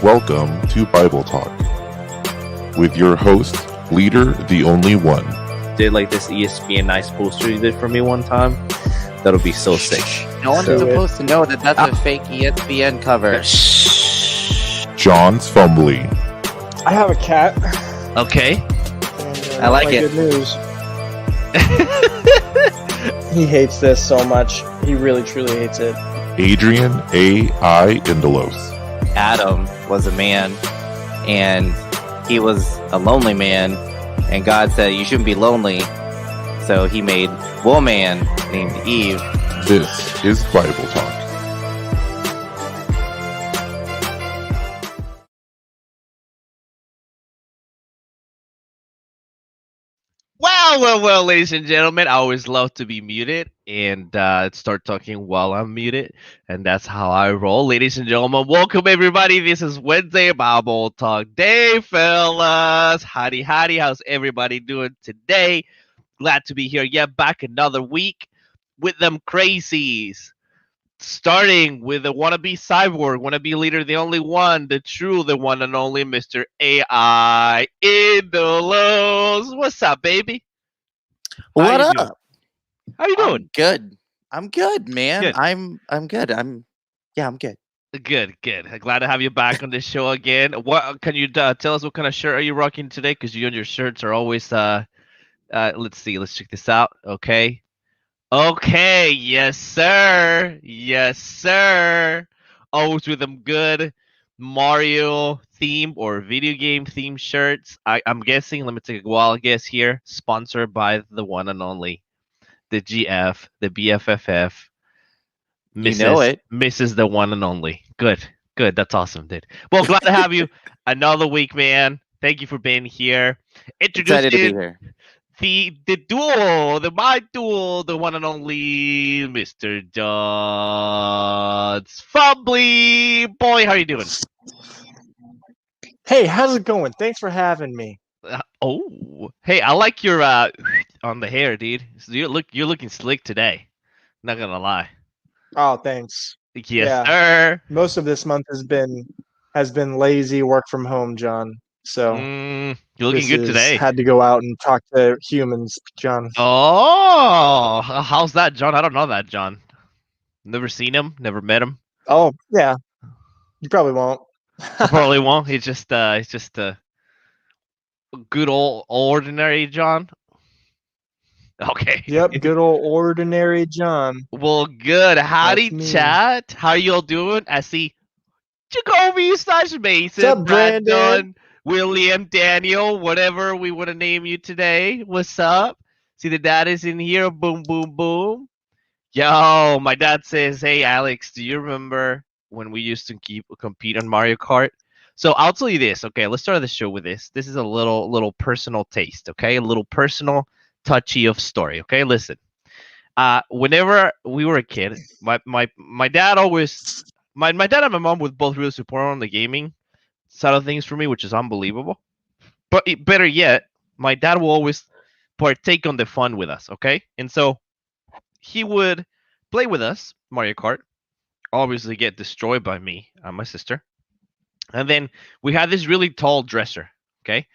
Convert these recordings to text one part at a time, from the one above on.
Welcome to Bible Talk with your host, Leader the Only One. Did like this ESPN nice poster you did for me one time. That'll be so sick. No one's supposed to know that that's a fake ESPN cover. John's Fumbly. I have a cat. Okay. And, I like it. Good news. He hates this so much. He really, truly hates it. Adrian A.I. Indelos. Adam was a man, and he was a lonely man, and God said, you shouldn't be lonely. So he made a woman named Eve. This is Bible Talk. Well, ladies and gentlemen, I always love to be muted and start talking while I'm muted, and that's how I roll. Ladies and gentlemen, welcome everybody. This is Wednesday Bible Talk Day, fellas. Howdy, how's everybody doing today? Glad to be here. Yeah, back another week with them crazies. Starting with the wannabe cyborg, wannabe leader, the only one, the true, the one and only Mr. AI Indelos. What's up, baby? What How you up? How you doing? I'm good, man. Good. I'm good. I'm good. Good. Glad to have you back on the show again. What can you tell us? What kind of shirt are you rocking today? Because you and your shirts are always. Let's see. Let's check this out. Okay. Yes, sir. Always with them good Mario theme or video game theme shirts. I'm guessing. Let me take a wild guess here. Sponsored by the one and only, the GF, the BFFF. You know it. Mrs. the one and only. Good. That's awesome, dude. Well, glad to have you another week, man. Thank you for being here. Excited to be here. The duo, my duo, the one and only Mr. John's Fumbly. Boy, how you doing? Hey, how's it going? Thanks for having me. Hey, I like your on the hair, dude. So you're looking slick today. Not gonna lie. Oh, thanks. Yes, sir. Most of this month has been lazy work from home, John. So You're looking good today. Had to go out and talk to humans, John. Oh, how's that, John? I don't know that, John. Never seen him. Never met him. Oh, yeah. You probably won't. Probably won't. He's just a good old ordinary John. Okay. Yep, good old ordinary John. Well, good. Howdy, That's me. chat. How y'all doing? I see Jacoby / Mason, What's up, Brandon? Brandon, William, Daniel, whatever we want to name you today. What's up? See the dad is in here. Boom, boom, boom. Yo, my dad says, hey, Alex, do you remember when we used to compete on Mario Kart? So I'll tell you this. Okay, let's start the show with this. This is a little personal taste. Okay, a little personal touchy of story. Okay, listen. Whenever we were a kid, my dad always my dad and my mom would both really support on the gaming side of things for me, which is unbelievable. But better yet, my dad will always partake on the fun with us. Okay, and so he would play with us Mario Kart. Obviously, get destroyed by me and my sister. And then we had this really tall dresser. Okay,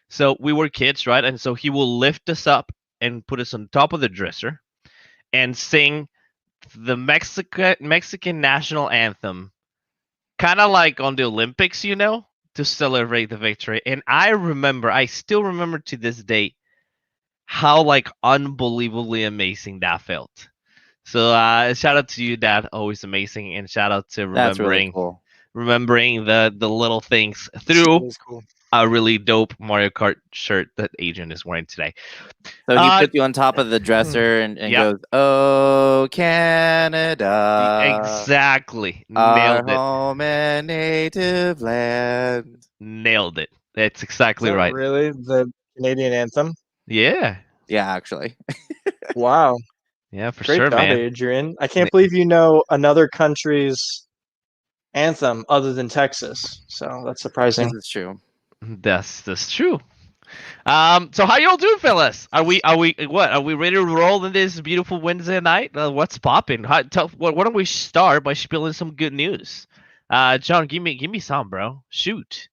so we were kids, right? And so he will lift us up and put us on top of the dresser and sing the Mexican national anthem, kind of like on the Olympics, to celebrate the victory. And I still remember to this day how like unbelievably amazing that felt. So shout out to you, Dad, always amazing, and shout out to That's really cool. remembering the little things through That is cool. a really dope Mario Kart shirt that Adrian is wearing today. So he put you on top of the dresser and yeah. goes, "Oh, Canada, Exactly. our Nailed it. home and native land." Nailed it. That's exactly Is that right. really the Canadian anthem? Yeah. Yeah, actually. Wow. Yeah, for Great sure, job, man. Adrian. I can't believe you know another country's anthem other than Texas. So that's surprising. This is true. That's true. So how y'all doing, fellas? Are we ready to roll in this beautiful Wednesday night? What's popping? Why don't we start by spilling some good news? John, give me some, bro. Shoot.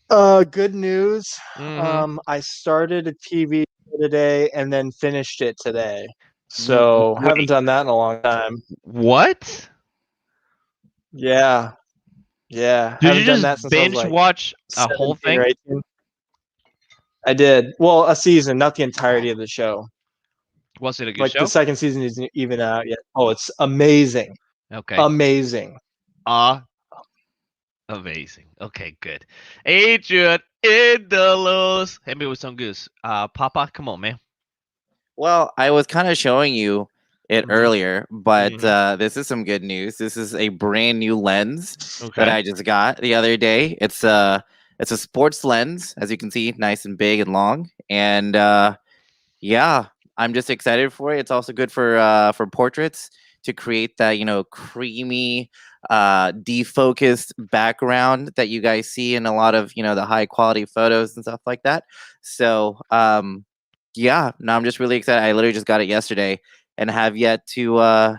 Good news. Mhm. I started a TV today and then finished it today. So haven't Wait, done that in a long time. what? Yeah. Yeah. Did you Haven't done just that since I was binge like watch a whole 17 or thing? 18. I did. Well, a season, not the entirety of the show. Was it a good Like the show? second season isn't even out yet. Oh, it's amazing. Okay. Amazing. Amazing. Okay, good. Adrian Indalos. Hit me with some goose. Papa, come on, man. Well, I was kind of showing you it Mhm. earlier, but Mhm. this is some good news. This is a brand new lens that Okay. I just got the other day. It's a sports lens, as you can see, nice and big and long. And yeah, I'm just excited for it. It's also good for portraits to create that, creamy, defocused background that you guys see in a lot of, the high quality photos and stuff like that. So, yeah, no, I'm just really excited. I literally just got it yesterday and have yet to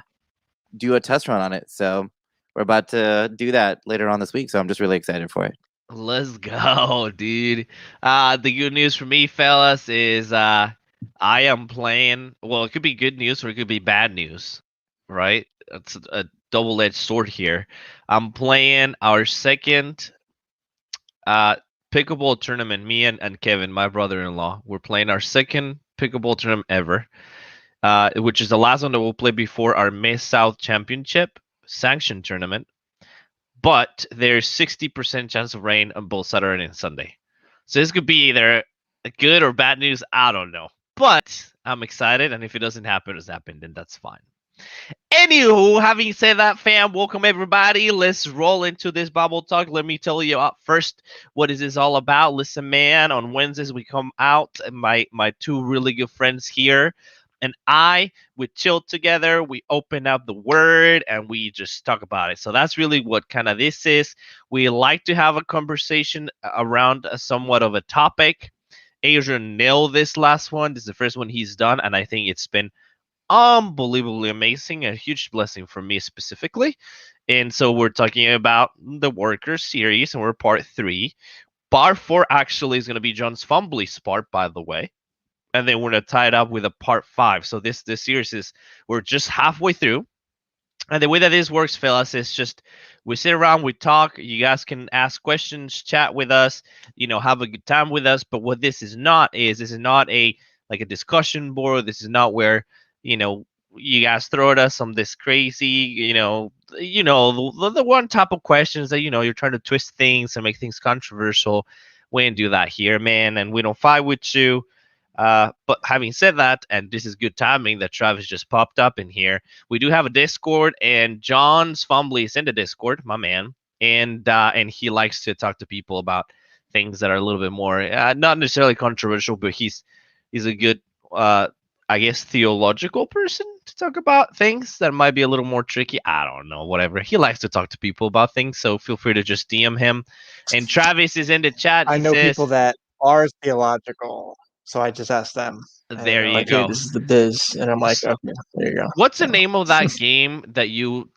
do a test run on it. So we're about to do that later on this week. So I'm just really excited for it. Let's go, dude. The good news for me, fellas, is I am playing. Well, it could be good news or it could be bad news, right? It's a double-edged sword here. I'm playing our second uh pickleball tournament. Me and Kevin, my brother-in-law, we're playing our second pickleball tournament ever. Which is the last one that we'll play before our Miss South Championship sanction tournament. But there's 60% chance of rain on both Saturday and Sunday. So this could be either good or bad news. I don't know. But I'm excited, and if it doesn't happen, then that's fine. Anywho, having said that, fam, welcome everybody. Let's roll into this Bible talk. Let me tell you first what is this all about. Listen, man, on Wednesdays we come out, and my two really good friends here and we chill together. We open up the word and we just talk about it. So that's really what kind of this is. We like to have a conversation around somewhat of a topic. Adrian nailed this last one. This is the first one he's done, and I think it's been unbelievably amazing, a huge blessing for me specifically. And so we're talking about the Worker series, and we're part 3. Part 4 actually is going to be John's Fumbly's part, by the way. And then we're going to tie it up with a part 5. So this series is, we're just halfway through. And the way that this works, fellas, is just we sit around, we talk. You guys can ask questions, chat with us, have a good time with us. But what this is not a like a discussion board. This is not where you guys throw at us some this crazy, the one type of questions that you're trying to twist things and make things controversial. We didn't do that here, man, and we don't fight with you. But having said that, and this is good timing that Travis just popped up in here, we do have a Discord, and John's Fumbly is in the Discord, my man, and he likes to talk to people about things that are a little bit more not necessarily controversial, but he's a good I guess theological person to talk about things that might be a little more tricky. I don't know, whatever. He likes to talk to people about things, so feel free to just DM him. And Travis is in the chat. I He know says, people that are theological, so I just asked them. And "There they're you like, hey, go." this is the biz. And I'm like, okay, there you go. What's the So, name of that game that you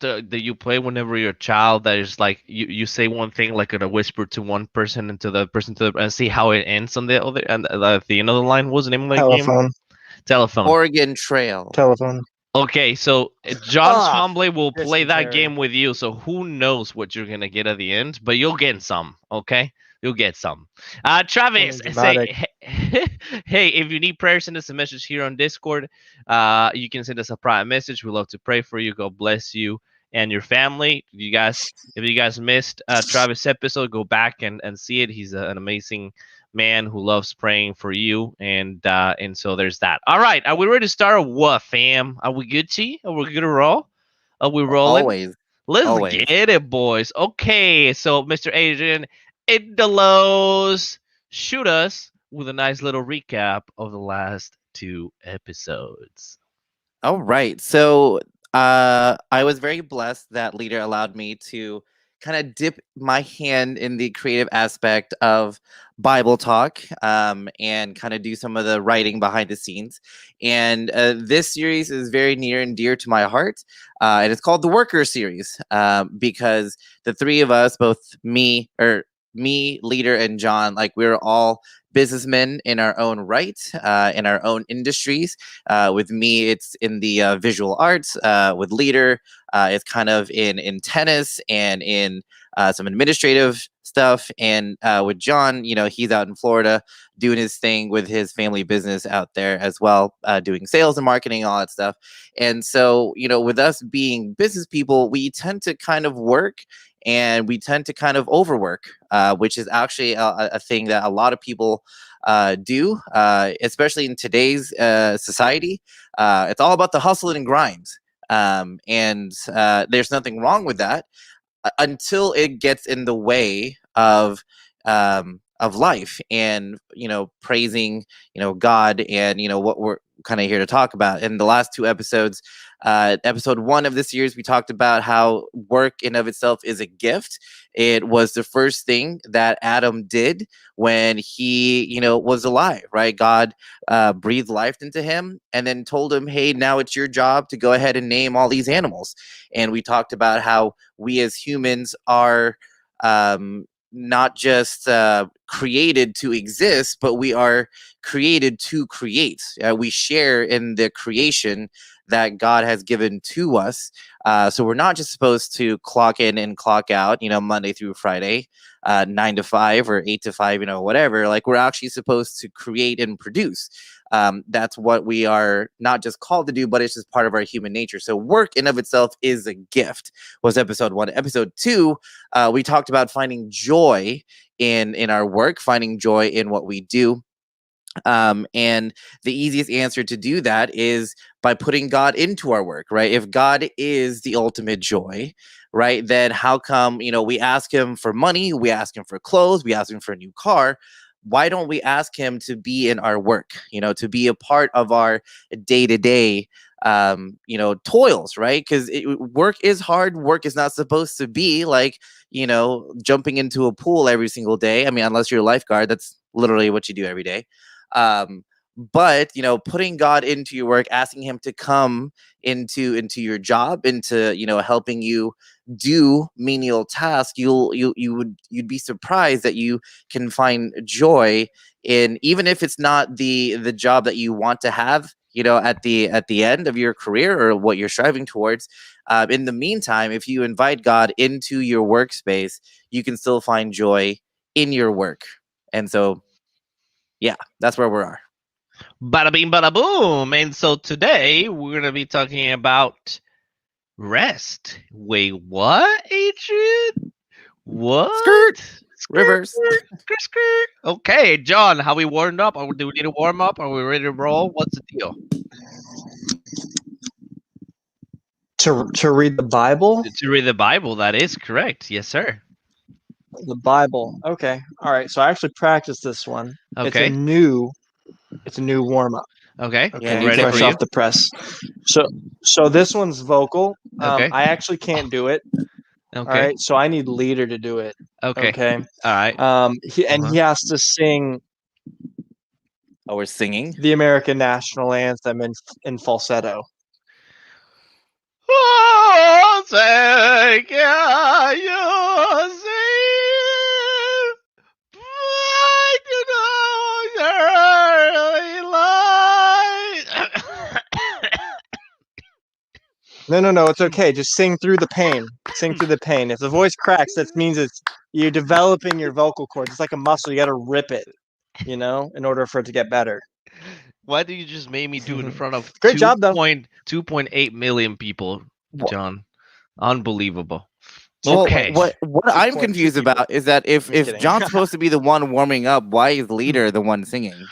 play whenever you're a child? That is like you say one thing like in a whisper to one person and to the person and see how it ends on the other and at the end of the line. What's the name of that game? telephone. Telephone. Oregon Trail. Telephone. Okay, so John's Ah, Fumbly will play that dysentery. game with you. So who knows what you're gonna get at the end, but you'll get some. Okay, you'll get some. Travis, Something say, dramatic. hey, if you need prayer, send us a message here on Discord. You can send us a private message. We love to pray for you. God bless you and your family. If you guys missed Travis' episode, go back and see it. He's an amazing man who loves praying for you, and so there's that. All right, are we ready to start? Or what, fam? Are we good, T? Are we good to roll? Are we rolling? Always. Let's Always. get it, boys. Okay, so Mr. Adrian Indalos, shoot us with a nice little recap of the last 2 episodes. All right. So I was very blessed that Leader allowed me to kind of dip my hand in the creative aspect of Bible talk, and kind of do some of the writing behind the scenes. And this series is very near and dear to my heart. And it's called the Worker Series, because the three of us, both me, Leader, and John, like we're all businessmen in our own right, in our own industries. With me, it's in the visual arts. With Leader, it's kind of in tennis and in some administrative stuff. And with John, he's out in Florida doing his thing with his family business out there as well, doing sales and marketing, all that stuff. And so, with us being business people, we tend to kind of work and we tend to kind of overwork, which is actually a thing that a lot of people do, especially in today's society. It's all about the hustle and grind. And there's nothing wrong with that until it gets in the way of life and, praising, God and, what we're kind of here to talk about. In the last two episodes, episode 1 of this series, we talked about how work in of itself is a gift. It was the first thing that Adam did when he, was alive, right? God breathed life into him and then told him, hey, now it's your job to go ahead and name all these animals. And we talked about how we as humans are not just created to exist, but we are created to create. We share in the creation that God has given to us. So we're not just supposed to clock in and clock out, Monday through Friday, 9 to 5 or 8 to 5, whatever. Like we're actually supposed to create and produce. That's what we are not just called to do, but it's just part of our human nature. So work in of itself is a gift, was episode 1. Episode 2, we talked about finding joy in our work, finding joy in what we do. And the easiest answer to do that is by putting God into our work, right? If God is the ultimate joy, right, then how come, we ask him for money, we ask him for clothes, we ask him for a new car. Why don't we ask him to be in our work, to be a part of our day-to-day, toils, right? Because work is hard. Work is not supposed to be like, jumping into a pool every single day. I mean, unless you're a lifeguard, that's literally what you do every day. But putting God into your work, asking him to come into your job, into helping you do menial tasks, you'd be surprised that you can find joy in, even if it's not the job that you want to have, at the end of your career or what you're striving towards. In the meantime, if you invite God into your workspace, you can still find joy in your work. And so, yeah, that's where we are. Bada bing, bada boom. And so today we're going to be talking about rest. Wait, what, Adrian? What? Skirt. Reverse. Skirt, skirt. Okay, John, how we warmed up? Do we need to warm up? Are we ready to roll? What's the deal? To read the Bible? To read the Bible, that is correct. Yes, sir. The Bible. Okay. All right. So I actually practiced this one. Okay. It's a new warm up. Okay. Okay. Yeah, Ready Fresh for you? off the press. So this one's vocal. Okay. I actually can't do it. Okay. All right. So I need Leader to do it. Okay. Okay. All right. He has to sing Oh, we're singing. the American national anthem in falsetto. Oh, thank you, No. It's okay. Just sing through the pain. Sing through the pain. If the voice cracks, that means you're developing your vocal cords. It's like a muscle. You got to rip it, in order for it to get better. Why did you just make me do it in front of Great job, though. 2.8 million people, John? Unbelievable. Well, Okay. what I'm 2.2 confused people. about is that if kidding. John's supposed to be the one warming up, why is Leader the one singing?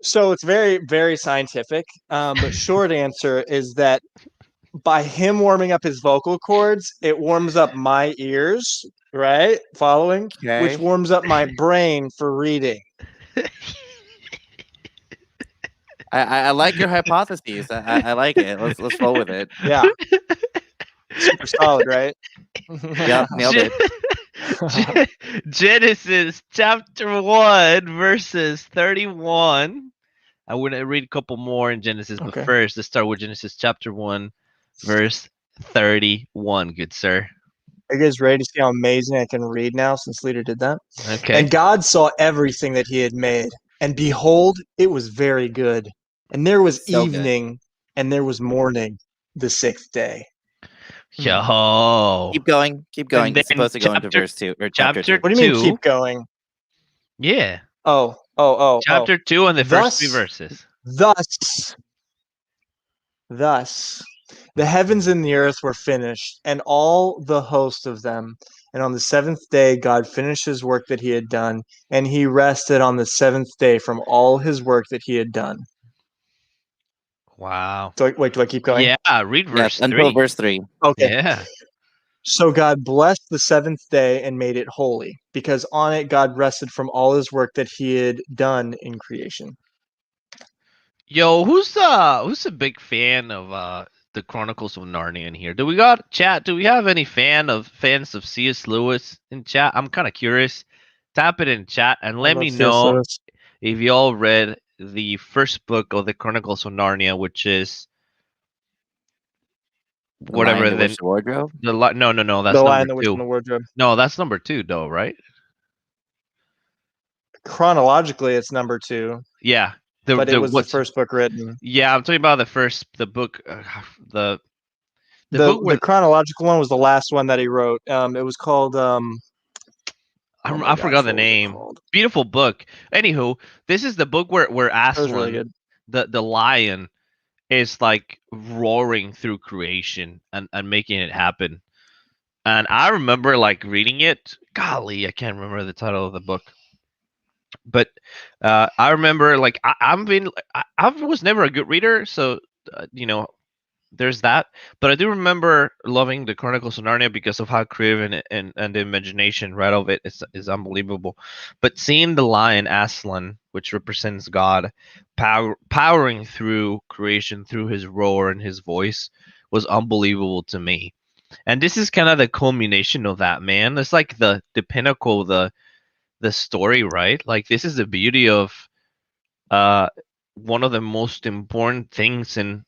So it's very, very scientific. But short answer is that by him warming up his vocal cords, it warms up my ears, right? Following, which Okay. warms up my brain for reading. I like your hypotheses. I like it. Let's roll with it. Yeah. Super solid, right? Yep, nailed it. Genesis chapter 1 verses 31. I want to read a couple more in Genesis, but Okay. first let's start with Genesis chapter 1 verse 31. Good sir. Are you guys ready to see how amazing I can read now since Leader did that? Okay. And God saw everything that he had made, and behold, it was very good. And there was So good. evening, and there was morning, the sixth day. Yo. Keep going. Keep going. then It's supposed to go into chapter- verse 2 or chapter chapter 2. What do you mean Two. keep going? Yeah. Oh. Chapter 2 and the first three Thus- verses. Thus, the heavens and the earth were finished, and all the host of them. And on the seventh day, God finished his work that he had done, and he rested on the seventh day from all his work that he had done. Wow. Do I keep going? Yeah, read verse Yes, until 3. verse 3. Okay. Yeah. So God blessed the seventh day and made it holy, because on it God rested from all his work that he had done in creation. Yo, who's a big fan of the Chronicles of Narnia in here? Do we got chat? Do we have any fans of C.S. Lewis in chat? I'm kind of curious. Tap it in chat and let me know if y'all read the first book of the Chronicles of Narnia, which is whatever Lion, the the Witch, the Wardrobe. no, that's The Lion, number the Witch, and 2. the Wardrobe. No, that's number 2 though, right? Chronologically, it's number 2, Yeah. but it was the what's- first book written. Yeah, I'm talking about the book, the book The where chronological one was the last one that he wrote. It was called. I gosh, forgot the what was it name. called? Beautiful book. Anywho, this is the book where It was Aslan, really good. the lion, is like roaring through creation and making it happen. And I remember like reading it. Golly, I can't remember the title of the book. But I remember like I was never a good reader, so there's that. But I do remember loving the Chronicles of Narnia because of how creative and the imagination right of it is unbelievable. But seeing the lion Aslan, which represents God, powering through creation through his roar and his voice, was unbelievable to me. And this is kind of the culmination of that, man. It's like the pinnacle, the story, right? Like this is the beauty of one of the most important things in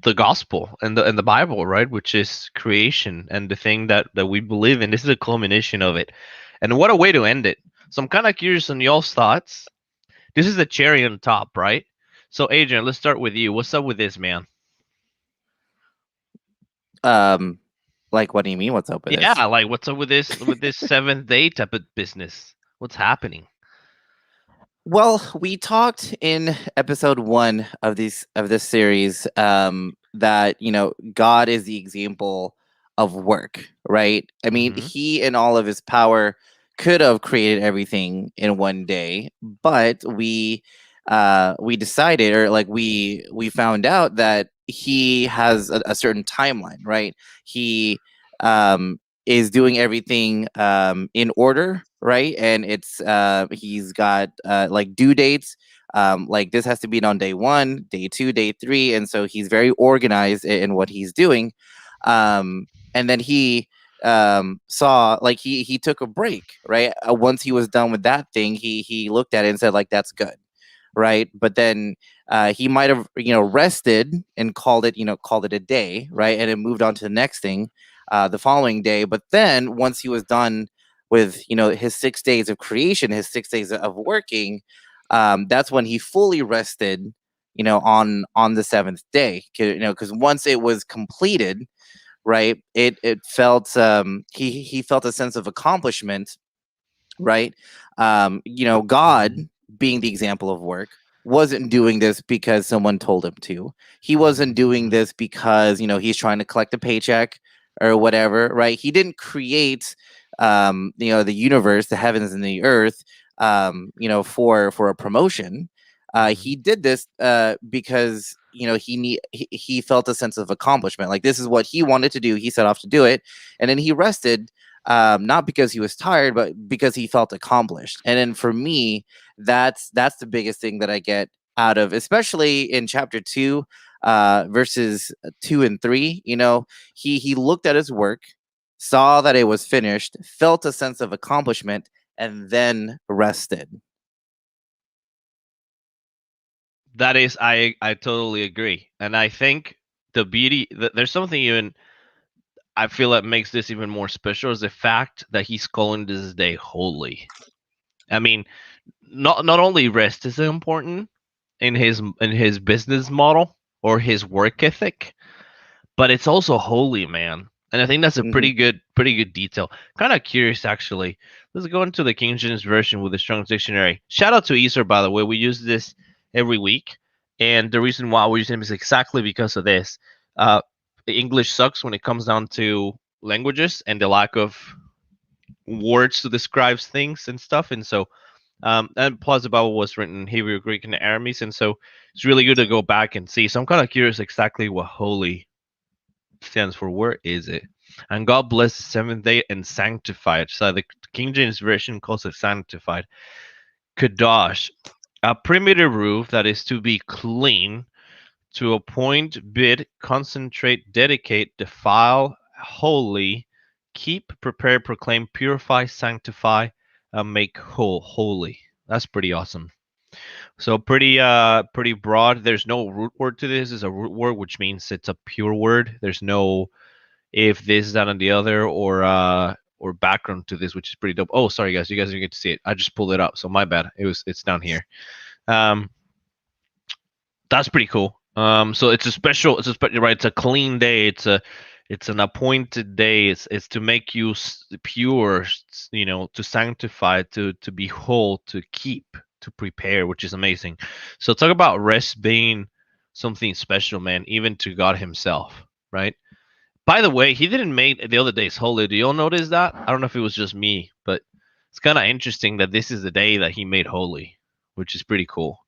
the gospel and the Bible, right? Which is creation and the thing that we believe in. This is a culmination of it. And what a way to end it. So I'm kind of curious on y'all's thoughts. This is the cherry on top, right? So Adrian, let's start with you. What's up with this, man? Like, what do you mean? What's up with this? Yeah, like what's up with this seventh day type of business? What's happening? Well, we talked in episode 1 of this series that God is the example of work, right? I mean, Mhm. he in all of his power could have created everything in one day, but we decided, or like we found out that he has a certain timeline, right? He is doing everything in order, right? And it's he's got like due dates. Like this has to be on day 1, day 2, day 3, and so he's very organized in what he's doing. And then he saw, like, he took a break, right? Once he was done with that thing, he looked at it and said, like, that's good, right? But then he might have rested and called it a day, right? And it moved on to the next thing the following day. But then once he was done with his 6 days of creation, his 6 days of working, that's when he fully rested on the 7th day, because once it was completed, right, it felt he felt a sense of accomplishment, right? God, being the example of work, wasn't doing this because someone told him to. He wasn't doing this because he's trying to collect a paycheck or whatever, right? He didn't create the universe, the heavens and the earth for a promotion. He did this because he felt a sense of accomplishment. Like, this is what he wanted to do. He set off to do it, and then he rested, not because he was tired, but because he felt accomplished. And then for me, that's the biggest thing that I get out of, especially in chapter 2. verses 2 and 3. You know, he looked at his work, saw that it was finished, felt a sense of accomplishment, and then rested. That is, I totally agree, and I think the beauty there's something even I feel that makes this even more special is the fact that he's calling this day holy. I mean, not only rest is important in his business model or his work ethic, but it's also holy, man. And I think that's a pretty good detail. Kind of curious, actually. Let's go into the King James version with the Strong's Dictionary. Shout out to Easter, by the way. We use this every week, and the reason why we use him is exactly because of this. English sucks when it comes down to languages and the lack of words to describe things and stuff, and so and plus the Bible was written in Hebrew, Greek, and Aramaic, and so it's really good to go back and see. So I'm kind of curious exactly what holy stands for. Where is it? And God blessed the seventh day and sanctified. So the King James version calls it sanctified. Kadosh, a primitive roof that is to be clean, to appoint, bid, concentrate, dedicate, defile, holy, keep, prepare, proclaim, purify, sanctify, make whole, holy. That's pretty awesome. So pretty broad. There's no root word to this. It's a root word, which means it's a pure word. There's no if this, that, and the other, or background to this, which is pretty dope. Oh, sorry guys, you guys didn't get to see it. I just pulled it up, so my bad. It's down here. That's pretty cool. So it's a special, right? It's a clean day. It's an appointed day. It's to make you pure, you know, to sanctify, to be whole, to keep, to prepare, which is amazing. So talk about rest being something special, man, even to God himself, right? By the way, he didn't make the other days holy. Do you all notice that? I don't know if it was just me, but it's kind of interesting that this is the day that he made holy, which is pretty cool.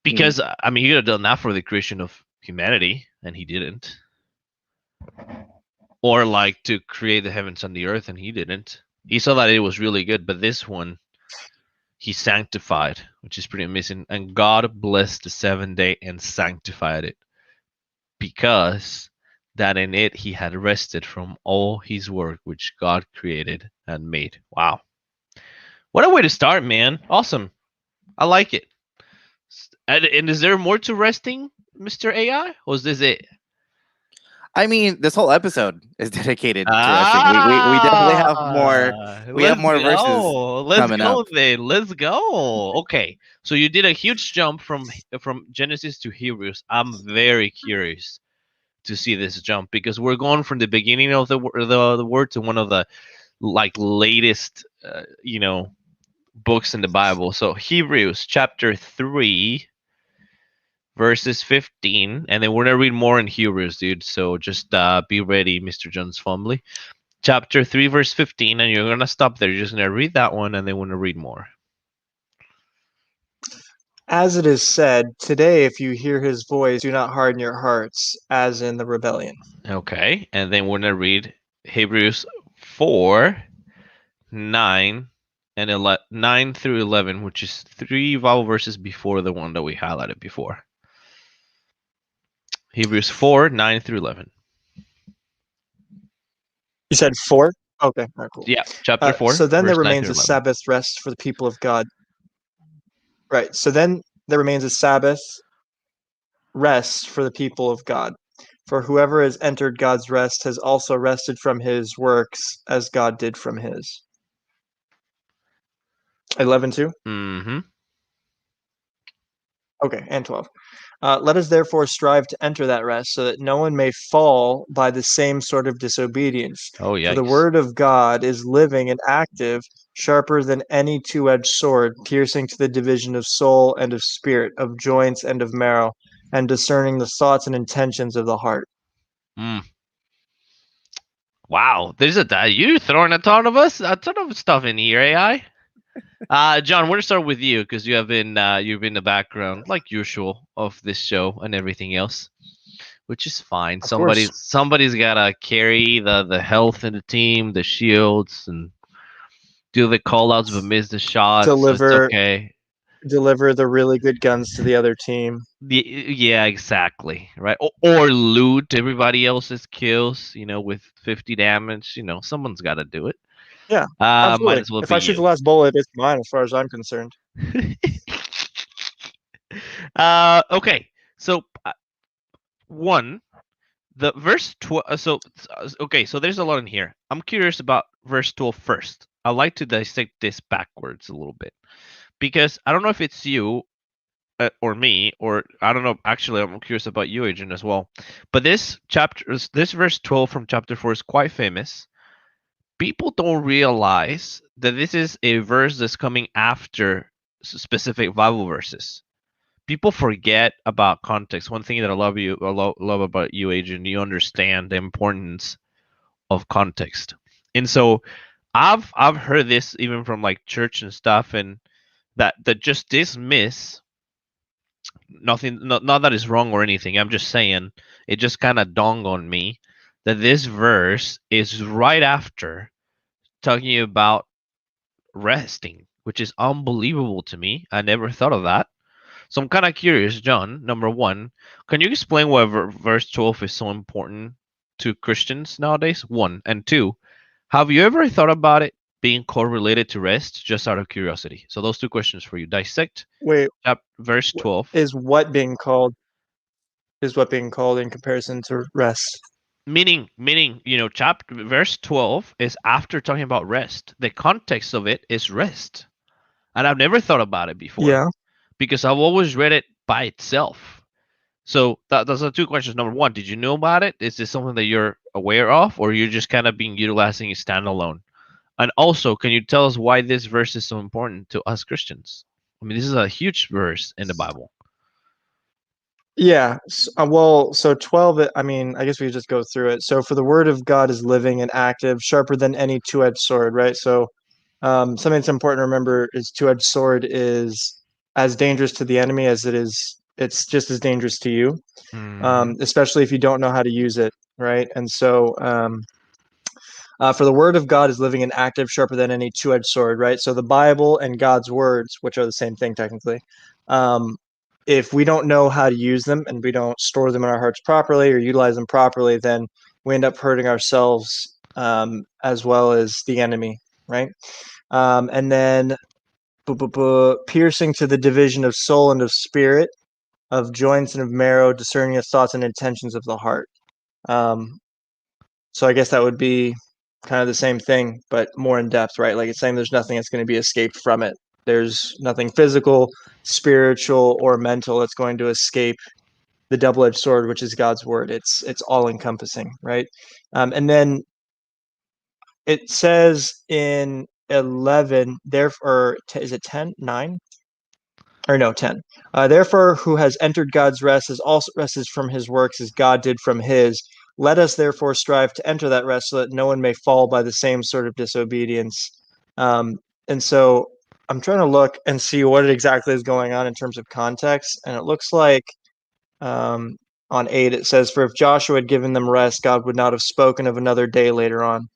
Because, I mean, he could have done that for the creation of humanity, and he didn't. Or like to create the heavens and the earth, and he didn't. He saw that it was really good, but this one, he sanctified, which is pretty amazing. And God blessed the seventh day and sanctified it, because that in it he had rested from all his work which God created and made. Wow. What a way to start, man. Awesome. I like it. And is there more to resting, Mr. AI? Or is this it? I mean, this whole episode is dedicated to resting. We definitely have more. We have more verses coming up. Let's go. Okay, so you did a huge jump from Genesis to Hebrews. I'm very curious to see this jump, because we're going from the beginning of the word to one of the latest books in the Bible. So Hebrews chapter 3 verses 15, and then we're gonna read more in Hebrews, dude. So just be ready, Mr. Jones family. Chapter 3 verse 15, and you're gonna stop there. You're just gonna read that one, and then we're gonna read more. As it is said, today if you hear his voice, do not harden your hearts, as in the rebellion. Okay, and then we're gonna read Hebrews 4, 9 and 9 through 11, which is 3 Bible verses before the one that we highlighted before. Hebrews 4, 9 through 11. You said 4? Okay, all right, cool. Yeah, chapter 4. So then there verse 9 remains through a 11. Sabbath rest for the people of God. Right, so then there remains a Sabbath rest for the people of God. For whoever has entered God's rest has also rested from his works as God did from his. 11:2? Mm-hmm. Okay, and 12. Let us therefore strive to enter that rest, so that no one may fall by the same sort of disobedience. Oh, yeah. For the word of God is living and active, sharper than any two-edged sword, piercing to the division of soul and of spirit, of joints and of marrow, and discerning the thoughts and intentions of the heart. Wow, you throwing a ton of stuff in here, AI. John, we're gonna start with you, because you've been the background, like usual, of this show and everything else, which is fine. Of course. Somebody's gotta carry the health in the team, the shields, and do the call outs but miss the shots. Deliver- It's okay. deliver the really good guns to the other team. Yeah, exactly. Right. Or loot everybody else's kills, with 50 damage. Someone's got to do it. Yeah, Might absolutely. as well If be I shoot you. the last bullet, it's mine as far as I'm concerned. Okay. So, one, the verse 12. Okay. So there's a lot in here. I'm curious about verse 12 first. I'd like to dissect this backwards a little bit because I don't know if it's you or me, or I don't know. Actually, I'm curious about you, Adrian, as well. But this verse 12 from chapter 4 is quite famous. People don't realize that this is a verse that's coming after specific Bible verses. People forget about context. One thing that I love about you, Adrian, you understand the importance of context. And so I've heard this even from like church and stuff, and that just dismiss nothing, not that it's wrong or anything. I'm just saying it just kind of dawned on me that this verse is right after talking about resting, which is unbelievable to me. I never thought of that. So I'm kind of curious, John. Number one, can you explain why verse 12 is so important to Christians nowadays? One. And two, have you ever thought about it being correlated to rest, just out of curiosity? So those two questions for you. Dissect Wait, verse 12. is what being called in comparison to rest? Meaning, chapter verse 12 is after talking about rest. The context of it is rest. And I've never thought about it before. Yeah. Because I've always read it by itself. So those are two questions. Number one, did you know about it? Is this something that you're aware of, or you're just kind of being utilizing it standalone? And also, can you tell us why this verse is so important to us Christians? I mean, this is a huge verse in the Bible. Yeah. Well, so 12, I mean, I guess we just go through it. So for the word of God is living and active, sharper than any two-edged sword, right? So something that's important to remember is two-edged sword is as dangerous to the enemy as it's just as dangerous to you, especially if you don't know how to use it, right? And so for the word of God is living and active, sharper than any two-edged sword, right? So the Bible and God's words, which are the same thing technically, if we don't know how to use them and we don't store them in our hearts properly or utilize them properly, then we end up hurting ourselves as well as the enemy, right? And then piercing to the division of soul and of spirit, of joints and of marrow, discerning of thoughts and intentions of the heart. So I guess that would be kind of the same thing, but more in depth, right? Like it's saying there's nothing that's going to be escaped from it. There's nothing physical, spiritual, or mental that's going to escape the double-edged sword, which is God's word. It's all encompassing, right? And then it says in 11, therefore, is it 10, 9? Or no, 10. Therefore, who has entered God's rest is also rested from his works as God did from his. Let us therefore strive to enter that rest so that no one may fall by the same sort of disobedience. And so I'm trying to look and see what exactly is going on in terms of context. And it looks like on 8, it says, for if Joshua had given them rest, God would not have spoken of another day later on.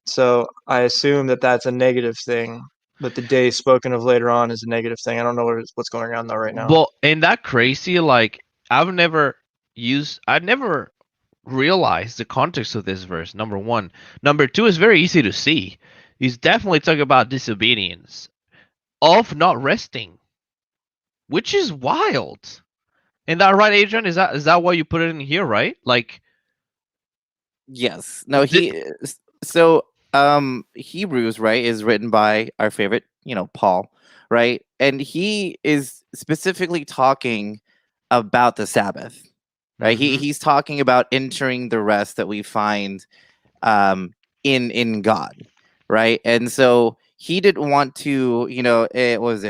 So I assume that that's a negative thing. But the day spoken of later on is a negative thing. I don't know what's going on though right now. Well, ain't that crazy? Like I've never realized the context of this verse. Number one. Number two is very easy to see. He's definitely talking about disobedience of not resting, which is wild. Isn't that right, Adrian? Is that why you put it in here, right? Like, Yes. No, Hebrews, right, is written by our favorite, Paul, right? And he is specifically talking about the Sabbath, right? He's talking about entering the rest that we find in God, right? And so he didn't want to, it was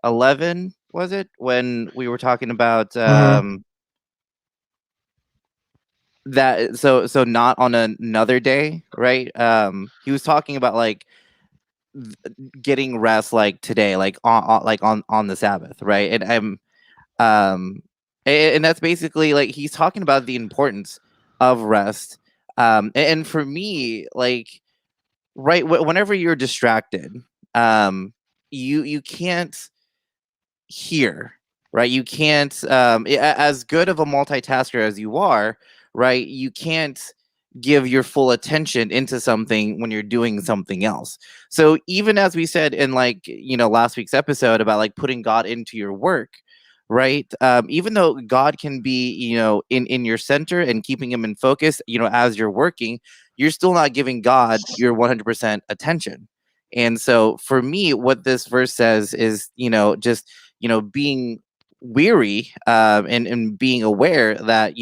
11, was it, when we were talking about that, so not on another day, right? He was talking about like getting rest like today, like on the Sabbath, right? And and that's basically like he's talking about the importance of rest. And for me, like, right, whenever you're distracted, you can't hear, right? You can't as good of a multitasker as you are, right? You can't give your full attention into something when you're doing something else. So even as we said in like, last week's episode about like putting God into your work, right? Even though God can be, in your center and keeping him in focus, as you're working, you're still not giving God your 100% attention. And so for me, what this verse says is, just, being weary, and being aware that,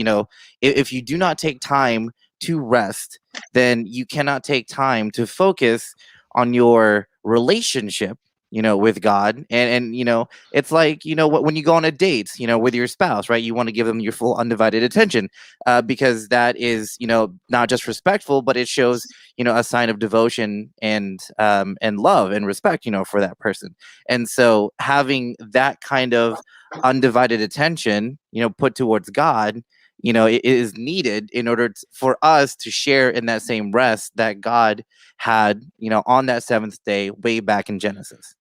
if you do not take time to rest, then you cannot take time to focus on your relationship, with God. And it's like, when you go on a date, with your spouse, right? You want to give them your full undivided attention, because that is, not just respectful, but it shows, a sign of devotion and love and respect, for that person. And so having that kind of undivided attention, put towards God, it is needed in order for us to share in that same rest that God had, on that seventh day way back in Genesis.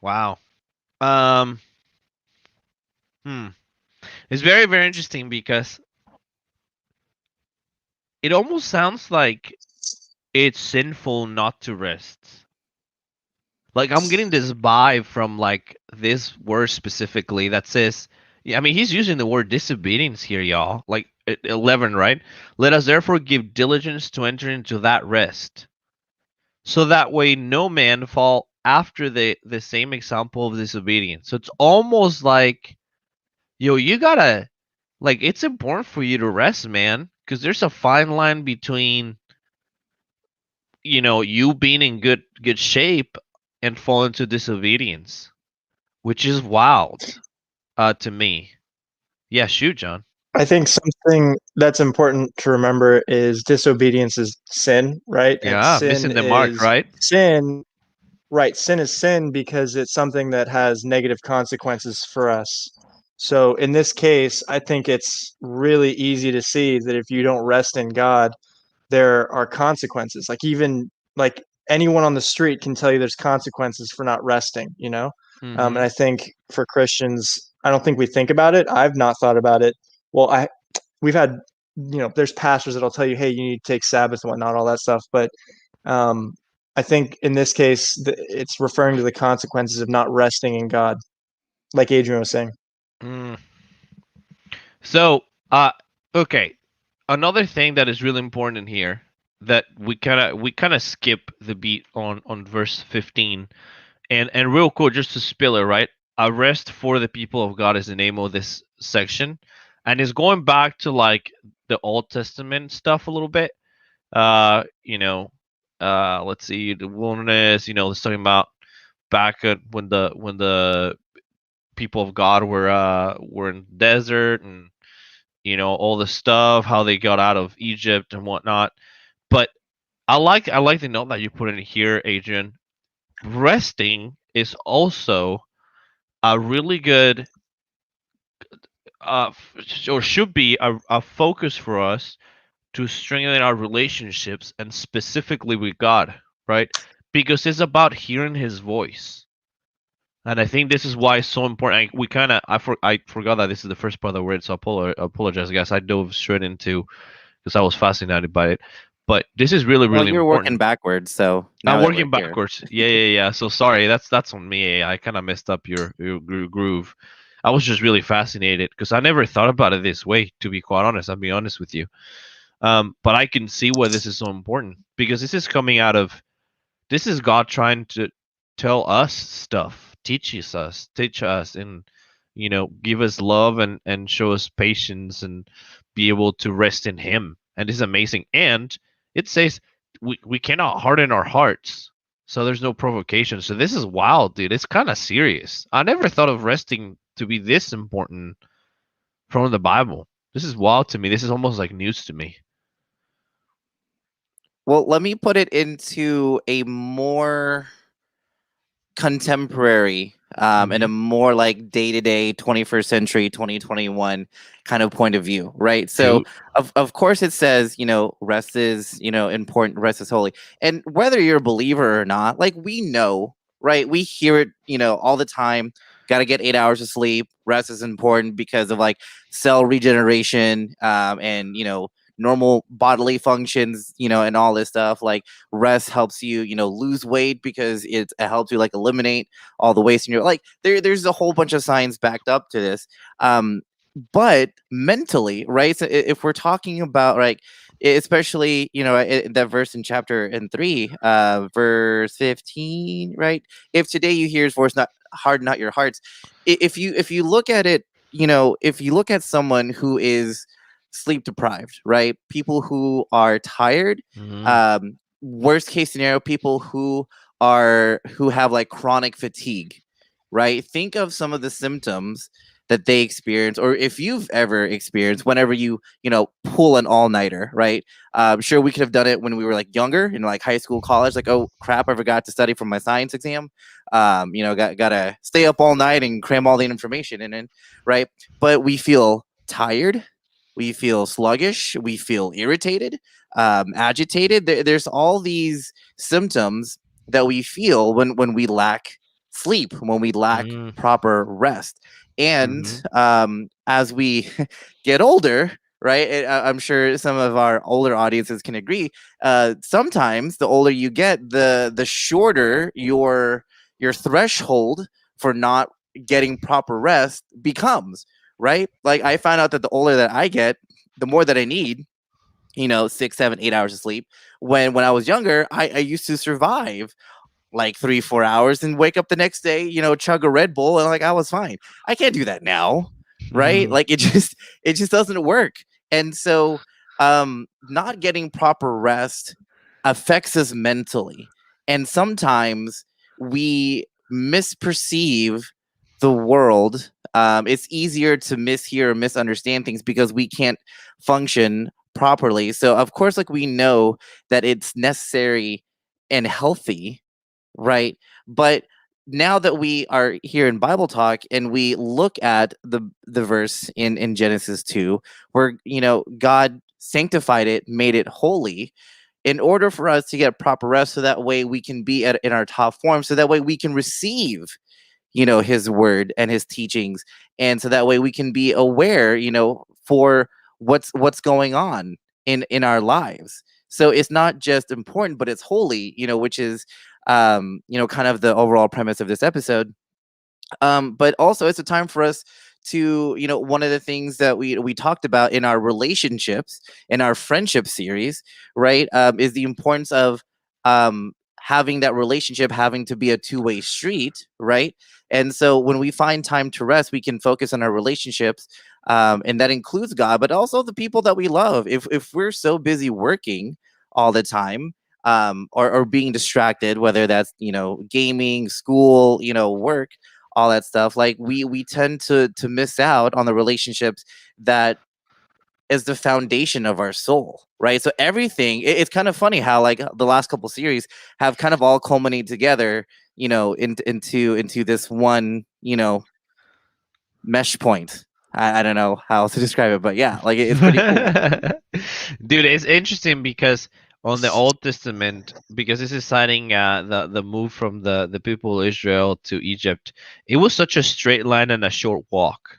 Wow. It's very, very interesting because it almost sounds like it's sinful not to rest. Like I'm getting this vibe from like this word specifically that says, yeah, I mean he's using the word disobedience here, y'all. Like 11, right? Let us therefore give diligence to enter into that rest, so that way no man fall after the same example of disobedience. So it's almost like, yo, you gotta, like, it's important for you to rest, man, because there's a fine line between, you being in good shape and fall into disobedience, which is wild, to me. Yeah, shoot, John. I think something that's important to remember is disobedience is sin, right? And Yeah, missing the mark, right? sin, right? Sin is sin because it's something that has negative consequences for us. So in this case, I think it's really easy to see that if you don't rest in God, there are consequences. Like even like anyone on the street can tell you there's consequences for not resting. And I think for Christians, I don't think we think about it. I've not thought about it. Well, we've had, there's pastors that'll tell you, hey, you need to take Sabbath and whatnot, all that stuff. But I think in this case, it's referring to the consequences of not resting in God, like Adrian was saying. So, okay, another thing that is really important in here that we kind of skip the beat on verse 15, and real cool, just to spill it, right? A rest for the people of God is the name of this section, and it's going back to like the Old Testament stuff a little bit. Let's see, the wilderness. It's talking about back at when the people of God were in the desert, and all the stuff, how they got out of Egypt and whatnot. But I like the note that you put in here, Adrian. Resting is also a really good or should be a focus for us to strengthen our relationships, and specifically with God, right? Because it's about hearing his voice. And I think this is why it's so important. I forgot that this is the first part of the word, so I apologize, guys. I dove straight into, because I was fascinated by it. But this is really, really you're important. working backwards, so I'm working backwards. Yeah. So sorry, that's on me. I kind of messed up your groove. I was just really fascinated because I never thought about it this way. To be quite honest, I'll be honest with you. But I can see why this is so important, because this is coming out of, this is God trying to tell us stuff, teach us, and give us love and show us patience and be able to rest in him. And this is amazing. And it says we cannot harden our hearts, so there's no provocation. So this is wild, dude. It's kind of serious. I never thought of resting to be this important from the Bible. This is wild to me. This is almost like news to me. Well, let me put it into a more contemporary and a more like day-to-day 21st century 2021 kind of point of view, right? So of course it says, rest is, important, rest is holy. And whether you're a believer or not, like we know, right? We hear it, all the time. Got to get 8 hours of sleep. Rest is important because of like cell regeneration and, normal bodily functions, and all this stuff. Like rest helps you, lose weight because it helps you like eliminate all the waste in your like there's a whole bunch of science backed up to this. But mentally, right? So if we're talking about like especially, that verse in chapter in 3, verse 15, right? If today you hear his voice, not harden not your hearts. If you look at it, if you look at someone who is sleep deprived, right? People who are tired, worst case scenario, people who have like chronic fatigue, right? Think of some of the symptoms that they experience, or if you've ever experienced whenever you pull an all-nighter, right? Sure, we could have done it when we were like younger in like high school, college, like, oh crap, I forgot to study for my science exam. Gotta stay up all night and cram all the information in, right? But we feel tired, we feel sluggish, we feel irritated, agitated. There's all these symptoms that we feel when we lack sleep, when we lack proper rest. And as we get older, right? I'm sure some of our older audiences can agree. Sometimes the older you get, the shorter your threshold for not getting proper rest becomes, right? Like I found out that the older that I get, the more that I need, 6, 7, 8 hours of sleep. When I was younger, I used to survive like 3-4 hours and wake up the next day, chug a Red Bull, and like I was fine. I can't do that now, right? Like it just doesn't work. And so not getting proper rest affects us mentally. And sometimes we misperceive the world. It's easier to mishear or misunderstand things because we can't function properly. So of course, like we know that it's necessary and healthy, right? But now that we are here in Bible Talk and we look at the verse in Genesis 2, where God sanctified it, made it holy, in order for us to get proper rest, so that way we can be in our top form, so that way we can receive his word and his teachings, and so that way we can be aware for what's going on in our lives. So it's not just important, but it's holy, which is kind of the overall premise of this episode. But also it's a time for us to, one of the things that we talked about in our relationships, in our friendship series, right, is the importance of having that relationship having to be a two-way street, right? And so when we find time to rest, we can focus on our relationships, and that includes God, but also the people that we love. If we're so busy working all the time, or being distracted, whether that's gaming, school, work, all that stuff, like we tend to miss out on the relationships that is the foundation of our soul, right? So everything, it's kind of funny how like the last couple series have kind of all culminated together, into this one, mesh point. I don't know how to describe it, but yeah, like it's pretty cool. Dude, it's interesting because on the Old Testament, because this is citing the move from the people of Israel to Egypt, it was such a straight line and a short walk.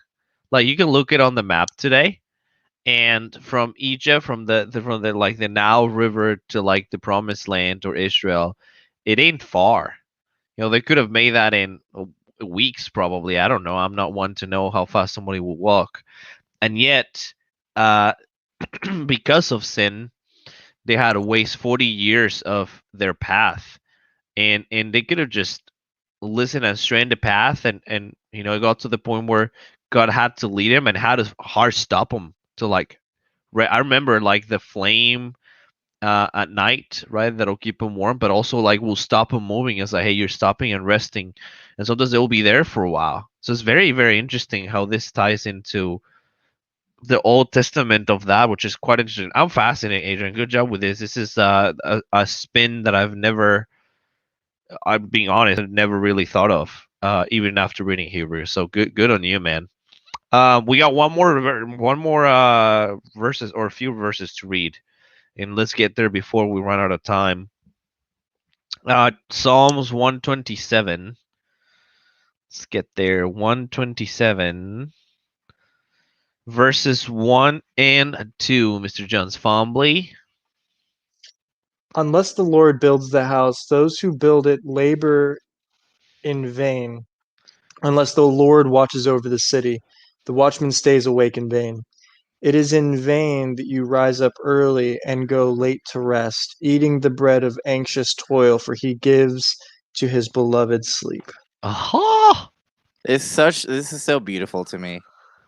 Like you can look it on the map today, and from Egypt, from the like the Nile River to like the Promised Land or Israel, it ain't far. They could have made that in weeks probably. I don't know. I'm not one to know how fast somebody will walk, and yet, because of sin, they had to waste 40 years of their path, and they could have just listened and straightened the path, and it got to the point where God had to lead him and had to hard stop him to like. I remember like the flame at night, right? That'll keep him warm, but also like will stop him moving. It's like, hey, you're stopping and resting, and sometimes they'll be there for a while. So it's very, very interesting how this ties into the Old Testament of that, which is quite interesting. I'm fascinated, Adrian. Good job with this. This is a spin that I've never I'm being honest, I never really thought of, even after reading Hebrew. So good on you, man. We got one more verses or a few verses to read, and let's get there before we run out of time. Psalms 127. Let's get there. 127 verses 1 and 2, Mr. Jones Fombley. Unless the Lord builds the house, those who build it labor in vain. Unless the Lord watches over the city, the watchman stays awake in vain. It is in vain that you rise up early and go late to rest, eating the bread of anxious toil, for he gives to his beloved sleep. Aha! This is so beautiful to me.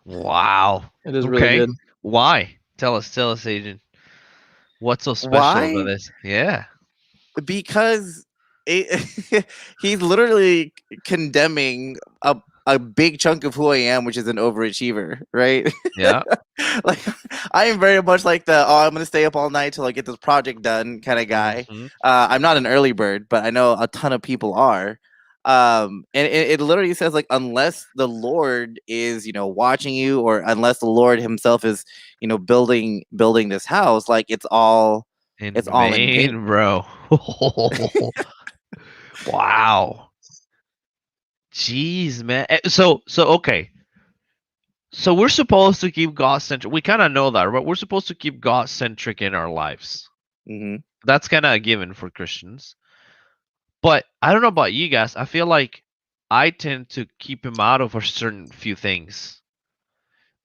Wow. It is really Okay. good. Why? Tell us, Agent. What's so special Why? about this? Yeah. Because he's literally condemning a big chunk of who I am, which is an overachiever, right? Yeah. Like I am very much like the I'm gonna stay up all night till I get this project done kind of guy. Mhm. I'm not an early bird, but I know a ton of people are. And it literally says like unless the Lord is watching you, or unless the Lord Himself is building this house, like it's all in vain. Bro. Wow. Jeez, man. So okay. So we're supposed to keep God centric. We kind of know that, right? We're supposed to keep God centric in our lives. Mm-hmm. That's kind of a given for Christians. But I don't know about you guys. I feel like I tend to keep him out of a certain few things.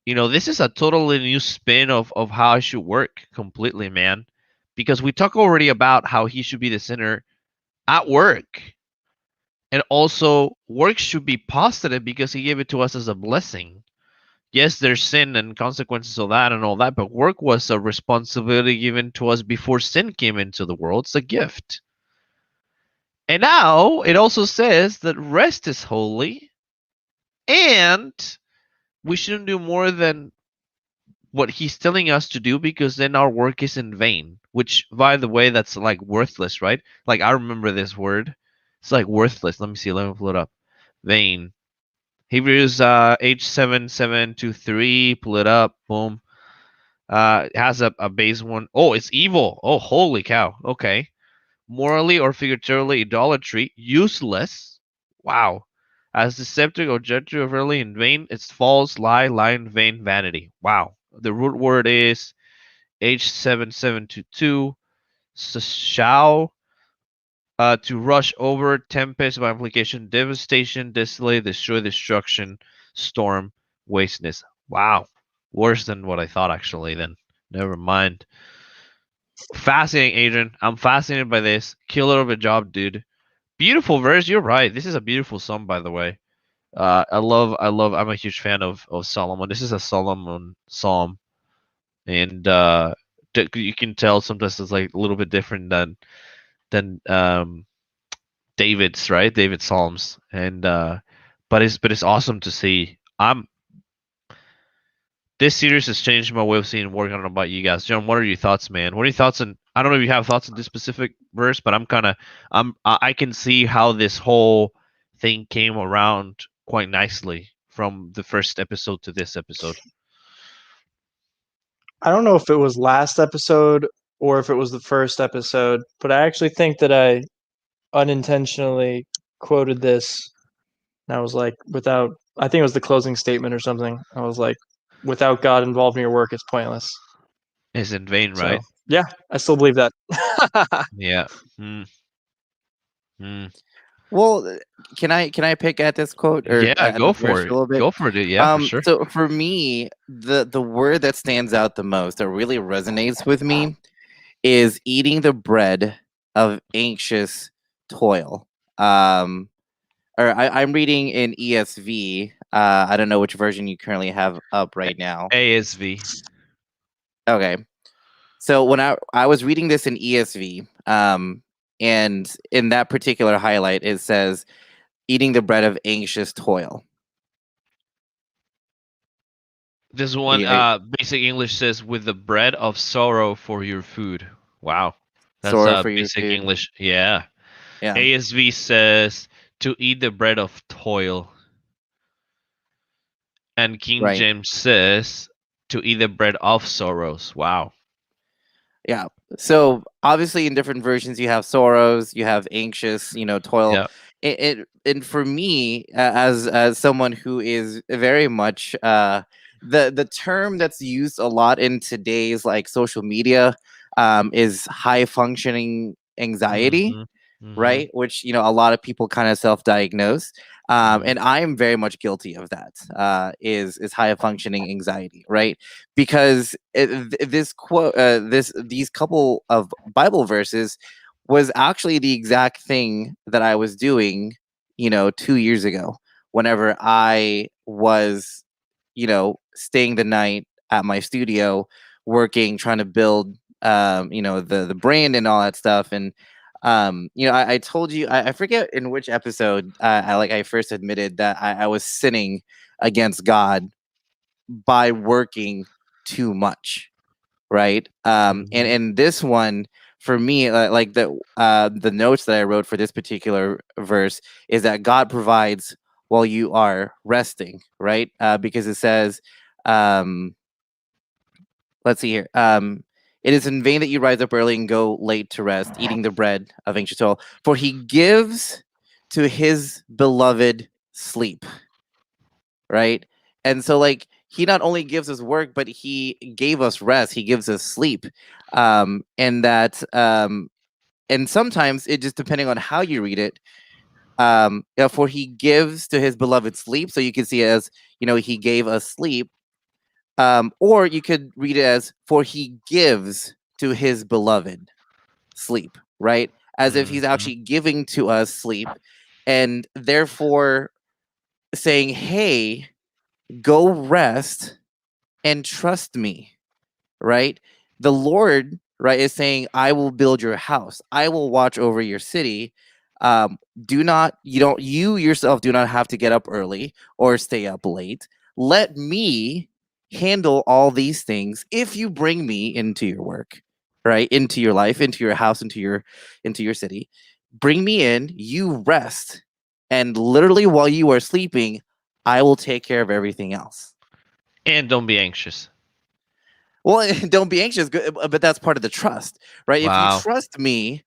This is a totally new spin of how I should work completely, man. Because we talk already about how he should be the center at work. And also, work should be positive because he gave it to us as a blessing. Yes, there's sin and consequences of that and all that, but work was a responsibility given to us before sin came into the world. It's a gift. And now it also says that rest is holy, and we shouldn't do more than what he's telling us to do, because then our work is in vain. Which, by the way, that's like worthless, right? Like, I remember this word. It's like worthless. Let me see. Let me pull it up. Vain. Hebrews H7723. Pull it up. Boom. It has a base one. Oh, it's evil. Oh, holy cow. Okay. Morally or figuratively, idolatry, useless. Wow. As deceptive or judgment of early in vain, it's false, lie, in vain, vanity. Wow. The root word is H7722. Shall, to rush over, tempest, by implication, devastation, desolate, destroy, destruction, storm, wasteness. Wow. Worse than what I thought, actually, then. Never mind. Fascinating, Adrian. I'm fascinated by this. Killer of a job, dude. Beautiful verse. You're right. This is a beautiful song, by the way. I love. I'm a huge fan of Solomon. This is a Solomon psalm, and you can tell sometimes it's like a little bit different than David's, right? David's psalms, and but it's awesome to see. This series has changed my way of seeing work. I don't know about you guys. John, what are your thoughts, man? What are your thoughts on? I don't know if you have thoughts on this specific verse, but I can see how this whole thing came around quite nicely from the first episode to this episode. I don't know if it was last episode or if it was the first episode, but I actually think that I unintentionally quoted this. And I was like, I think it was the closing statement or something. I was like, without God involved in your work, it's pointless. It's in vain, So, right? yeah, I still believe that. Yeah. Well, can I pick at this quote or Yeah, at go this verse for a it. little bit? Go for it. Yeah, for sure. So for me, the word that stands out the most, that really resonates with me, is eating the bread of anxious toil. Or I'm reading in ESV. I don't know which version you currently have up right now. ASV. Okay. So when I was reading this in ESV, and in that particular highlight, it says, eating the bread of anxious toil. This one, Yeah. basic English says, with the bread of sorrow for your food. Wow. That's Sorrow for your basic food. English. Yeah. Yeah. ASV says to eat the bread of toil. And King Right. James says to eat the bread of sorrows. Wow. Yeah. So obviously, in different versions, you have sorrows, you have anxious, toil. Yeah. And for me, as someone who is very much the term that's used a lot in today's like social media is high functioning anxiety, Mhm. Mhm. right? Which a lot of people kind of self-diagnose, Mhm. and I am very much guilty of that. Is high functioning anxiety, right? Because this quote, these couple of Bible verses was actually the exact thing that I was doing, 2 years ago, whenever I was, staying the night at my studio, working, trying to build, the brand and all that stuff, and I told you, I forget in which episode I first admitted that I was sinning against God by working too much, right? And this one for me, like the notes that I wrote for this particular verse is that God provides while you are resting, right? Because it says, um, let's see here. It is in vain that you rise up early and go late to rest, eating the bread of anxious soul, for he gives to his beloved sleep. Right. And so, like, he not only gives us work, but he gave us rest. He gives us sleep. And that, and sometimes it just depending on how you read it. For he gives to his beloved sleep. So you can see it as, he gave us sleep. Or you could read it as, for he gives to his beloved sleep, right? As if he's Mhm. actually giving to us sleep, and therefore saying, hey, go rest and trust me, right? The Lord, right, is saying, I will build your house, I will watch over your city. You yourself do not have to get up early or stay up late. Let me handle all these things if you bring me into your work, right? Into your life, into your house, into your city. Bring me in, you rest, and literally while you are sleeping, I will take care of everything else. And don't be anxious. Well, don't be anxious, but that's part of the trust, right? If you Wow. trust me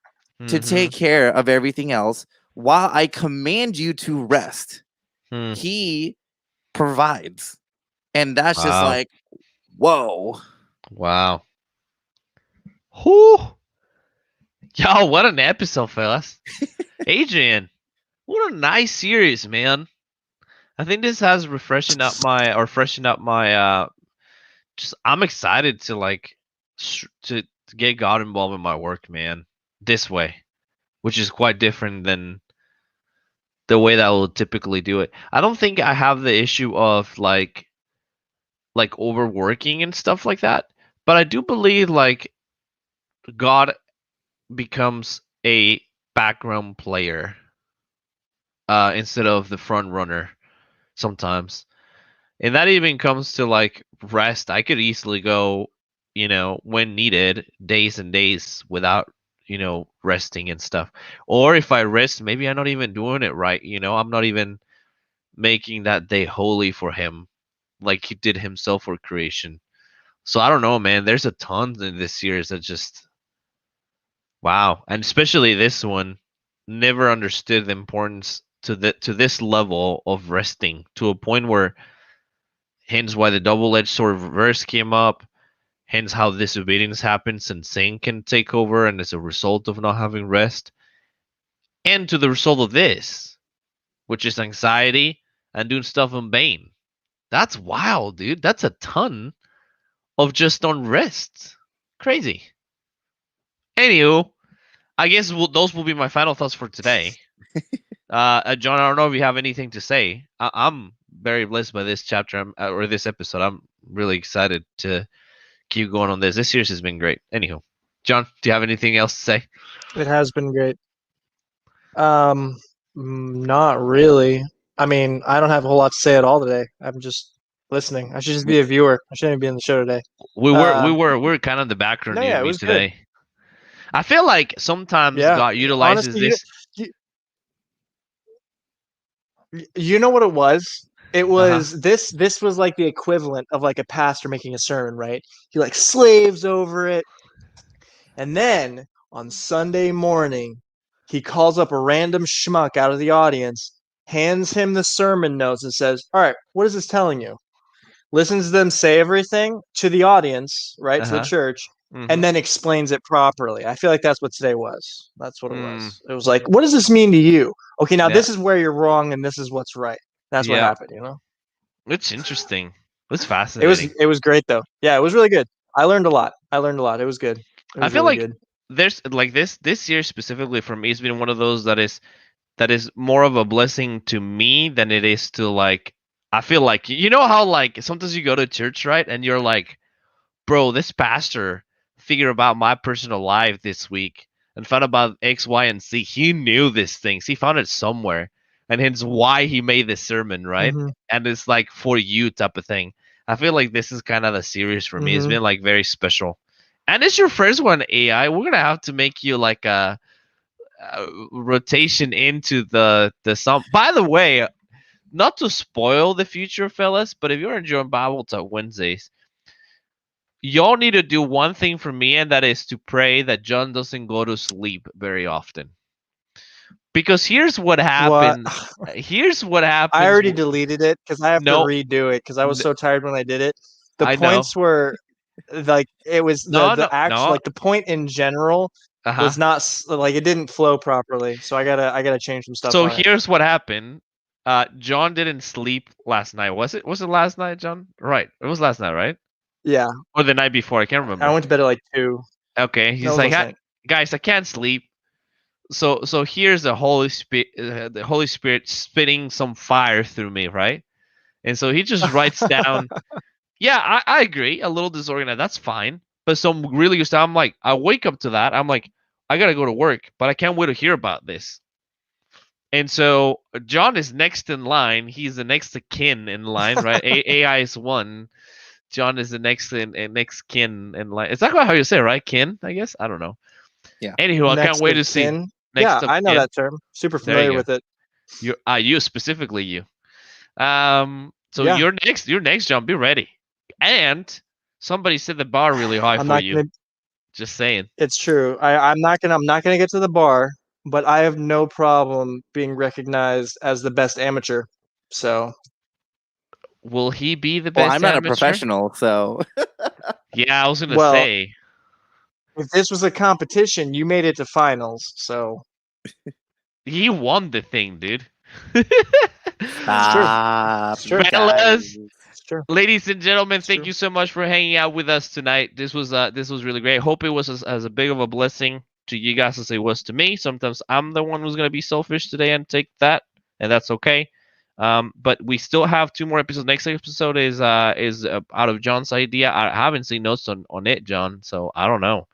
to Mhm. take care of everything else while I command you to rest, Hmm. he provides. And that's just Wow. like, whoa. Wow. Whew. Yo, what an episode, fellas. Adrian, what a nice series, man. I think this has freshened up my just I'm excited to like to get God involved in my work, man. This way, which is quite different than the way that I will typically do it. I don't think I have the issue of like overworking and stuff like that, but I do believe like God becomes a background player instead of the front runner sometimes. And that even comes to like rest. I could easily go, when needed, days and days without, resting and stuff. Or if I rest, maybe I'm not even doing it right. I'm not even making that day holy for him like he did himself for creation. So I don't know, man. There's a ton in this series that just wow. And especially this one, never understood the importance to this level of resting to a point where hence why the double-edged sword verse came up, hence how disobedience happens and sin can take over and as a result of not having rest, and to the result of this, which is anxiety and doing stuff in vain. That's wild, dude. That's a ton of just on rest. Crazy. Anywho, I guess those will be my final thoughts for today. John, I don't know if you have anything to say. I'm very blessed by this chapter or this episode. I'm really excited to keep going on this. This series has been great. Anywho, John, do you have anything else to say? It has been great. Not really. I mean, I don't have a whole lot to say at all today. I'm just listening. I should just be a viewer. I shouldn't be in the show today. We were kind of the background, No, you yeah, and it me was good. today. I feel like sometimes Yeah, God utilizes honestly, this. You know what it was? It was this was like the equivalent of like a pastor making a sermon, right? He like slaves over it. And then on Sunday morning, he calls up a random schmuck out of the audience, hands him the sermon notes, and says, "All right, what is this telling you?" Listens to them say everything to the audience, right, to the Uh-huh. church, Mhm. and then explains it properly. I feel like that's what today was. That's what it Mm. was. It was like, what does this mean to you? Okay, now Yeah. this is where you're wrong, and this is what's right. That's what Yeah. happened, you know? It's interesting. It's It fascinating. was great though. Yeah, it was really good. I learned a lot. It was good. It I was feel really like good. there's like this year specifically for me has been one of those that is more of a blessing to me than it is to like I feel like you know how like sometimes you go to church, right? And you're like, bro, this pastor figured about my personal life this week and found about X, Y, and Z. He knew these things. He found it somewhere. And hence why he made this sermon, right? Mhm. And it's like for you type of thing. I feel like this is kind of the series for me. It's Mhm. been like very special. And it's your first one, AI. We're gonna have to make you like a rotation into the some. By the way, not to spoil the future, fellas, but if you're enjoying Bible Talk Wednesdays, y'all need to do one thing for me, and that is to pray that John doesn't go to sleep very often. Because here's what What? happens. Here's what happens. I already deleted it because I have to No, redo it because I was so tired when I did it. The I know. points were like it was No, the actual no. like the point in general Uh-huh. was not like it didn't flow properly. So I gotta change some stuff So on it. here's what happened. John didn't sleep last night. Was it? Was it last night, John? Right. It was last night, right? Yeah, Or the night before? I can't I remember. went to bed at like 2. Okay. No, He's it was like, last night. guys, I can't sleep. So here's the Holy Spirit spitting some fire through me, right? And so he just writes down. Yeah, I agree. A little disorganized. That's fine. But some really good stuff. I'm like, I wake up to that. I'm like, I gotta go to work, but I can't wait to hear about this. And so John is next in line. He's the next of kin in line, right? AI is one. John is the next kin in line. Is that how you say it, right? Kin, I guess. I don't know. Yeah. Anywho, I can't Next wait of to see. kin. Next Yeah, of I know kin. that term. Super There you familiar go. with it. You specifically you. So Yeah. you're next, John. Be ready. And somebody set the bar really high I'm for not you. gonna. Just saying. It's true. I'm not gonna get to the bar, but I have no problem being recognized as the best amateur. So Will he be the Well, best I'm not a amateur? professional, so Yeah, I was gonna Well, say. if this was a competition, you made it to finals. So He won the thing, dude. stop, It's true. you Fellas, guys. it's true. ladies and gentlemen, It's thank true. you so much for hanging out with us tonight. This was really great. Hope it was as big of a blessing to you guys as it was to me. Sometimes I'm the one who's gonna be selfish today and take that, and that's okay. But we still have 2 more episodes. Next episode is out of John's idea. I haven't seen notes on it, John, so I don't know.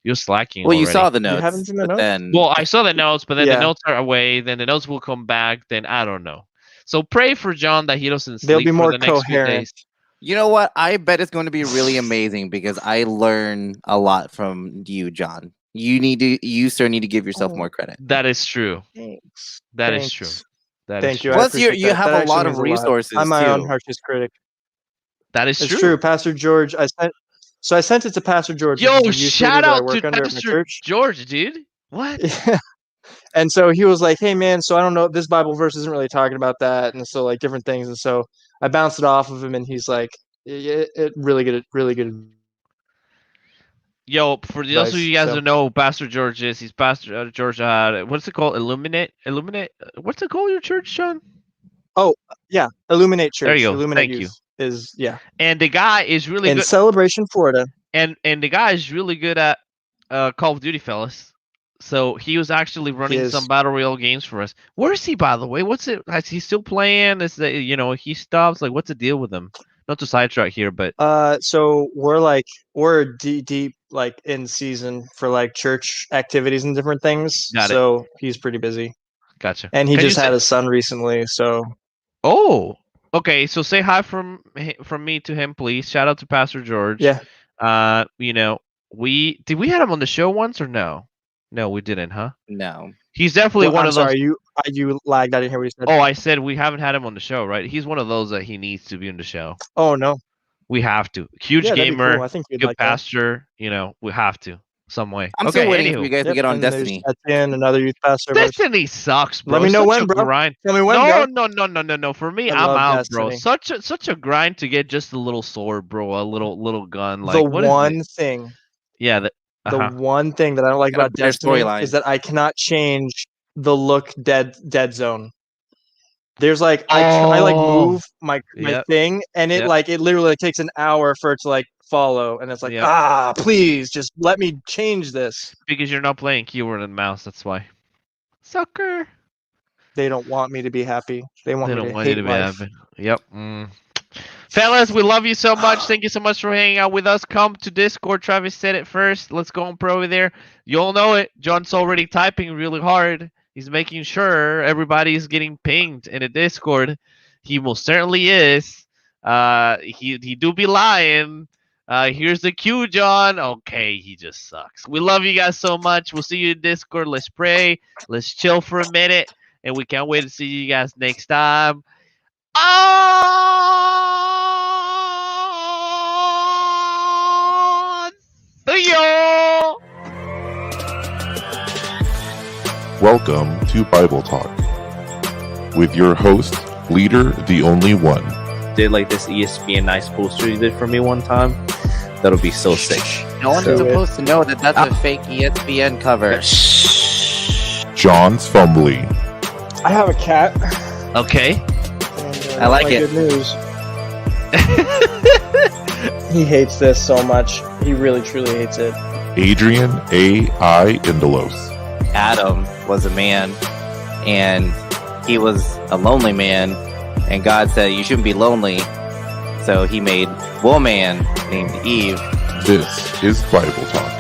You're slacking Well, you already. saw the You haven't notes, seen the but notes? then Well, I saw the notes, but then the Yeah. notes are away. Then the notes will come back. Then I don't know. So pray for John that he doesn't They'll sleep be for more the next few coherent. days. you know what? I bet it's going to be really amazing because I learn a lot from you, John. You sir need to give yourself Oh. more credit. That is true. Thanks. That is true. Thanks. That is Thank you. true. I Plus, you appreciate you that. have That a actually lot of means a lot. resources I'm my own too. harshest critic. That is It's true. true. Pastor George, I sent it to Pastor George, which Yo, is the youth shout leader that I out to work under at my Pastor church. George, dude. What? Yeah. And so he was like, "Hey man, so I don't know, this Bible verse isn't really talking about that," and so like different things. And so I bounced it off of him, and he's like, "It really good." Yo, for those of Advice, you guys so. who know who Pastor George is, he's Pastor George. What's it called? Illuminate. What's it called? Your church, Sean? Yeah, Illuminate Church. There you go. Illuminate Thank Youth you. is And the guy is really in good. Celebration, Florida. And the guy is really good at Call of Duty, fellas. So he was actually running is. some battle royale games for us. Where is he, by the way? What's it? Is he still playing? Is that he stops? Like, what's the deal with him? Not to sidetrack here, but So we're deep like in season for like church activities and different things. Got it. So he's pretty busy, gotcha. and he Can you just had a son recently. So Oh, okay. So say hi from me to him, please. Shout out to Pastor George. yeah, We had him on the show once or no? No, we didn't, huh? No. He's definitely Well, one I'm of those. sorry. You lagged. I didn't hear what you said. Oh, I said we haven't had him on the show, right? He's one of those that he needs to be on the show. Oh no. We have to. Huge Yeah, that'd be gamer, cool. I think you'd good like that. pastor. You know, we have to some way. I'm okay, still waiting for anywho. you guys to Yep, get on and there's Destiny. Etienne, another youth pastor. Destiny sucks, bro. Let me know Such when, a bro. Grind. Tell me when, bro. No. For me, I I'm love out, bro. Destiny. Such a grind to get just a little sword, bro. A little gun. Like The what is it? one thing, Yeah. the Uh-huh. one thing that I don't like Got a about better Destiny storyline. is that I cannot change the look dead zone. There's like I like Oh. move my Yep. thing, and it Yep. like it literally takes an hour for it to like follow, and it's like Yep. please just let me change this. Because you're not playing keyboard and mouse. That's why. Sucker. They don't want me to be happy. They want They me don't to want you hate to be life. happy. Yep. Fellas, we love you so much. Thank you so much for hanging out with us. Come to Discord. Travis said it first. Let's go on pro over there. You all know it. John's already typing really hard. He's making sure everybody's getting pinged in the Discord. He most certainly is. He do be lying. Here's the cue, John. Okay, he just sucks. We love you guys so much. We'll see you in Discord. Let's pray. Let's chill for a minute. And we can't wait to see you guys next time. See you. Welcome to Bible Talk with your host, Leader the Only One. Did like this ESPN nice poster you did for me one time. That'll be so sick. No one's So supposed to know that that's a fake ESPN cover. John's Fumbly. I have a cat. Okay. And, I like my it. Good news. He hates this so much. He really, truly hates it. Adrian A.I. Indelos. Adam was a man, and he was a lonely man, and God said you shouldn't be lonely, so he made woman named Eve. This is Bible Talk.